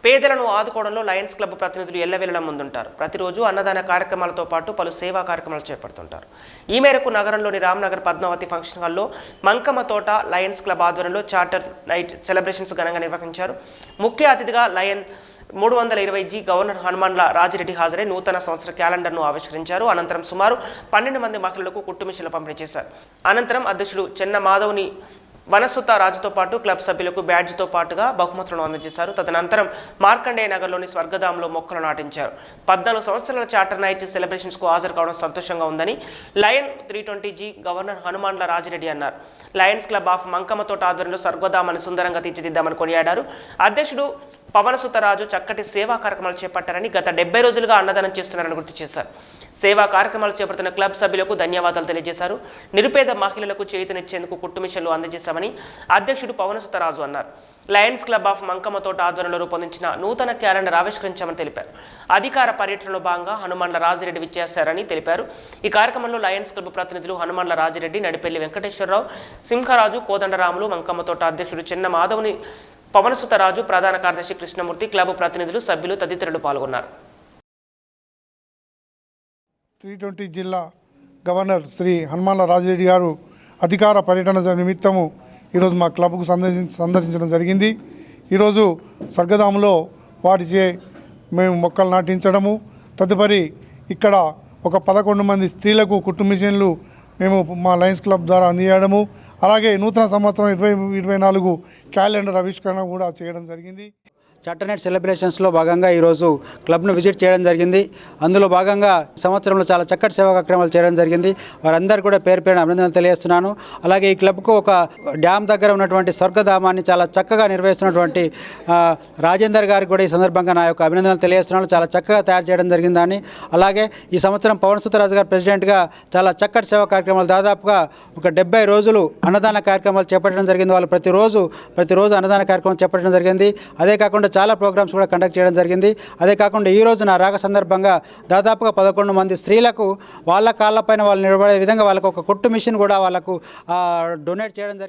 పేదలను ఆదుకోవడంలో Lions club ప్రతినిధులు ఎల్లవేళలా ముందుంటారు. ప్రతిరోజు అన్నదాన కార్యక్రమాలతో పాటు పలు సేవా కార్యక్రమాలు చేపడుతుంటారు. ఈ మేరకు నగరంలోని రామ్నగర్ పద్మావతి ఫంక్షన్ హాల్లో మంకమ్మ తోట లయన్స్ క్లబ్ ఆధ్వర్యంలో చార్టర్ నైట్ సెలబ్రేషన్స్ ఘనంగా నిర్వహించారు. ముఖ్య అతిథిగా లయన్ 320G గవర్నర్ హనుమాన్ల రాజిరెడ్డి హాజరై నూతన సంవత్సర క్యాలెండర్ను ఆవిష్కరించారు. అనంతరం సుమారు 12 మంది మహిళలకు కుట్టుమిషన్లు పంపిణీ చేశారు. అనంతరం అధ్యక్షుడు చెన్న మాధవ్ని వనసుత రాజుతో పాటు క్లబ్ సభ్యులకు బ్యాడ్జ్తో పాటుగా బహుమతులను అందజేశారు. తదనంతరం మార్కండేయ నగర్లోని స్వర్గధాంలో మొక్కలు నాటించారు. 14 సంవత్సరాల చార్టర్ నైట్ సెలబ్రేషన్స్కు హాజరు కావడం సంతోషంగా ఉందని లయన్ 320G గవర్నర్ హనుమాన్ల రాజిరెడ్డి అన్నారు. లయన్స్ క్లబ్ ఆఫ్ మంకమ్మ తోట ఆధ్వర్యంలో స్వర్గధామాన్ని సుందరంగా తీర్చిదిద్దామని కొనియాడారు. అధ్యక్షుడు పవనసుత రాజు చక్కటి సేవా కార్యక్రమాలు చేపట్టారని, గత 70 రోజులుగా అన్నదానం చేస్తున్నారని గుర్తు చేశారు. సేవా కార్యక్రమాలు చేపడుతున్న క్లబ్ సభ్యులకు ధన్యవాదాలు తెలియజేశారు. నిరుపేద మహిళలకు చేయూతనిచ్చేందుకు కుట్టుమిషన్లు అందజేశామని అధ్యక్షుడు పవనసుత రాజు అన్నారు. లయన్స్ క్లబ్ ఆఫ్ మంకమ్మ తోట ఆధ్వర్యంలో రూపొందించిన నూతన క్యాలెండర్ ఆవిష్కరించామని తెలిపారు. అధికార పర్యటనలో భాగంగా హనుమాన్ల రాజిరెడ్డి విచ్చేశారని తెలిపారు. ఈ కార్యక్రమంలో లయన్స్ క్లబ్ ప్రతినిధులు హనుమాన్ల రాజిరెడ్డి, నడిపెల్లి వెంకటేశ్వరరావు, సింహరాజు, కోదండరాములు, మంకమ్మ తోట అధ్యక్షుడు చిన్న మాధవ్ని, పవనసుత రాజు, ప్రధాన కార్యదర్శి కృష్ణమూర్తి, క్లబ్ ప్రతినిధులు, సభ్యులు తదితరులు పాల్గొన్నారు. 320 జిల్లా గవర్నర్ శ్రీ హనుమాన్ల రాజిరెడ్డి గారు అధికార పర్యటన నిమిత్తము ఈరోజు మా క్లబ్కు సందర్శించడం జరిగింది. ఈరోజు స్వర్గధామంలో వాటిచే మేము మొక్కలు నాటించడము, తదుపరి ఇక్కడ ఒక 11 మంది స్త్రీలకు కుట్టు మిషన్లు మేము మా లయన్స్ క్లబ్ ద్వారా అందించడము, అలాగే నూతన సంవత్సరం 2024 క్యాలెండర్ ఆవిష్కరణ కూడా చేయడం జరిగింది. చార్టర్ నైట్ సెలబ్రేషన్స్లో భాగంగా ఈరోజు క్లబ్ను విజిట్ చేయడం జరిగింది. అందులో భాగంగా సంవత్సరంలో చాలా చక్కటి సేవా కార్యక్రమాలు చేయడం జరిగింది. వారందరూ కూడా పేరు పేరున అభినందనలు తెలియజేస్తున్నాను. అలాగే ఈ క్లబ్కు ఒక డ్యామ్ దగ్గర ఉన్నటువంటి స్వర్గధామాన్ని చాలా చక్కగా నిర్వహిస్తున్నటువంటి రాజేందర్ గారికి కూడా ఈ సందర్భంగా నా యొక్క అభినందనలు తెలియజేస్తున్నాను. చాలా చక్కగా తయారు చేయడం జరిగిందని, అలాగే ఈ సంవత్సరం పవనసుత రాజు గారు ప్రెసిడెంట్గా చాలా చక్కటి సేవా కార్యక్రమాలు దాదాపుగా ఒక 70 రోజులు అన్నదాన కార్యక్రమాలు చేపట్టడం జరిగింది. వాళ్ళు ప్రతిరోజు అన్నదాన కార్యక్రమం చేపట్టడం జరిగింది. అదే కాకుండా చాలా ప్రోగ్రామ్స్ కూడా కండక్ట్ చేయడం జరిగింది. అదే కాకుండా ఈ రోజు నా రాక సందర్భంగా దాదాపుగా 11 మంది స్త్రీలకు వాళ్ళ కాళ్ళపైన వాళ్ళు నిలబడే విధంగా వాళ్ళకు ఒక కుట్టు మిషన్ కూడా వాళ్ళకు డొనేట్ చేయడం జరిగింది.